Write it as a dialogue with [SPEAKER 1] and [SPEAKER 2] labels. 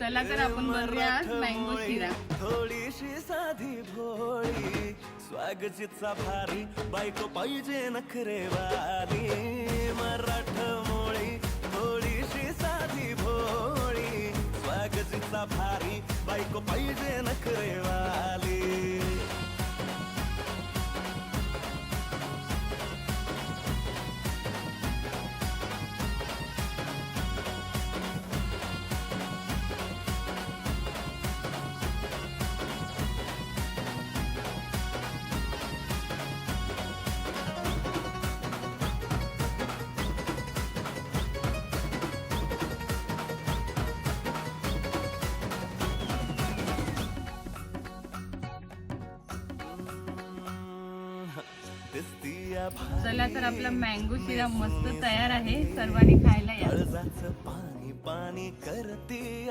[SPEAKER 1] चला तर आपण बनवूया आज मँगो शिरा.
[SPEAKER 2] थोडीशी साधी भोळी स्वागतीचा भारी बायको पाहिजे नखरेवाली मराठमोळी थोडीशी साधी भोळी स्वागतीचा भारी बायको पाहिजे नखरेवाली.
[SPEAKER 1] चला तर आपला मँगो शिरा मस्त तयार आहे. सर्वांनी खायला या.
[SPEAKER 2] काळजाचं पाणी पाणी करती